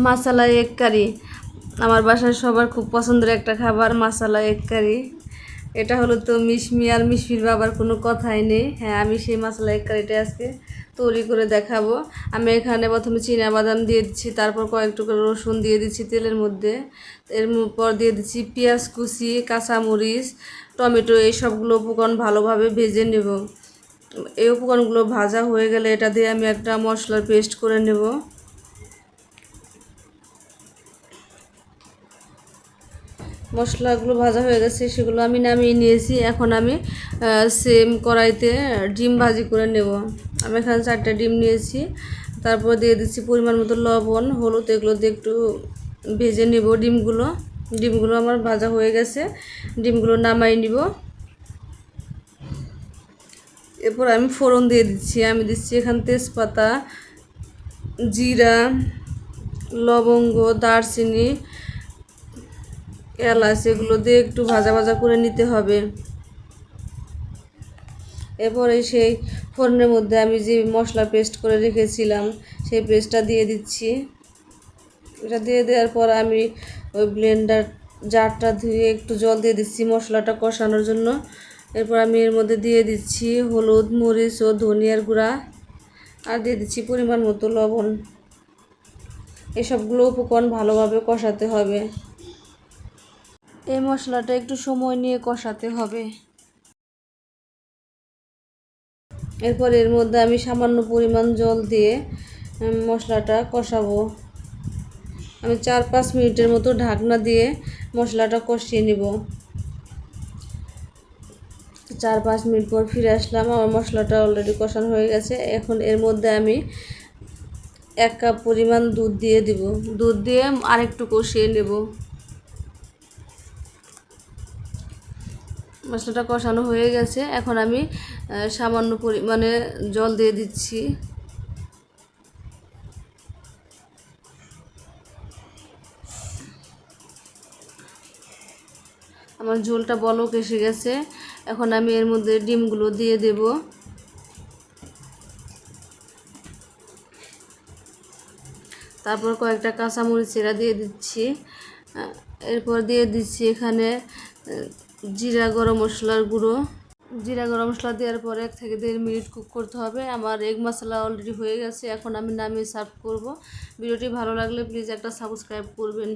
মাসালা এগ কারি। আমার বাসায় সবার খুব পছন্দের একটা খাবার মাসালা এগ কারি। এটা হলো তো মিশমি আর মিশমির বাবার কোনো কথাই নেই। হ্যাঁ, আমি সেই মাসালা এগ কারিটা আজকে তৈরি করে দেখাবো। আমি এখানে প্রথমে বাদাম দিয়ে দিচ্ছি, তারপর কয়েক টুকরো রসুন দিয়ে দিচ্ছি তেলের মধ্যে। এর পর দিয়ে দিচ্ছি পেঁয়াজ কুচি, কাঁচামরিচ, টমেটো, এই সবগুলো উপকরণ ভালোভাবে ভেজে নেব। এই উপকরণগুলো ভাজা হয়ে গেলে এটা দিয়ে আমি একটা মশলার পেস্ট করে নেব। মশলাগুলো ভাজা হয়ে গেছে, সেগুলো আমি নামিয়ে নিয়েছি। এখন আমি সেম কড়াইতে ডিম ভাজি করে নেব। আমি এখানে 4টা ডিম নিয়েছি। তারপর দিয়ে দিচ্ছি পরিমাণ মতো লবণ, হলুদ, এগুলো দিয়ে একটু ভেজে নেব ডিমগুলো আমার ভাজা হয়ে গেছে। ডিমগুলো নামাই নিব। এরপর আমি ফোড়ন দিয়ে দিচ্ছি। আমি দিচ্ছি এখানে তেজপাতা, জিরা, লবঙ্গ, দারচিনি, এলাচ, এগুলো দিয়ে একটু ভাজা ভাজা করে নিতে হবে। এরপরে সেই ফোড়নের মধ্যে আমি যে মশলা পেস্ট করে রেখেছিলাম সেই পেস্টটা দিয়ে দিচ্ছি। এটা দিয়ে দেওয়ার পর আমি ওই ব্লেন্ডার জারটা ধুয়ে একটু জল দিয়ে দিচ্ছি মশলাটা কষানোর জন্য। এরপর আমি এর মধ্যে দিয়ে দিচ্ছি হলুদ, মরিচ ও ধনিয়ার গুঁড়া, আর দিয়ে দিচ্ছি পরিমাণ মতো লবণ। এসবগুলো উপকরণ ভালোভাবে কষাতে হবে। এই মশলাটা একটু সময় নিয়ে কষাতে হবে। এরপর এর মধ্যে আমি সামান্য পরিমাণ জল দিয়ে মশলাটা কষাবো। আমি 4-5 মিনিটের মতো ঢাকনা দিয়ে মশলাটা কষিয়ে নিব। 4-5 মিনিট পর ফিরে আসলাম। আমার মশলাটা অলরেডি কষানো হয়ে গেছে। এখন এর মধ্যে আমি 1 কাপ পরিমাণ দুধ দিয়ে দিব। দুধ দিয়ে আরেকটু কষিয়ে নেব। মশলাটা কষানো হয়ে গেছে। এখন আমি সামান্য পরিমাণে জল দিয়ে দিচ্ছি। আমার ঝোলটা বলক এসে গেছে। এখন আমি এর মধ্যে ডিমগুলো দিয়ে দেব। তারপর কয়েকটা কাঁচামরিচ চেরা দিয়ে দিচ্ছি। এরপর দিয়ে দিচ্ছি এখানে জিরা গরম মশলার গুঁড়ো। জিরা গরম মশলা দেওয়ার পর 1 থেকে 1.5 মিনিট কুক করতে হবে। আমার এগ মশলা অলরেডি হয়ে গেছে। এখন আমি নামিয়ে সার্ভ করব। ভিডিওটি ভালো লাগলে প্লিজ একটা সাবস্ক্রাইব করবেন।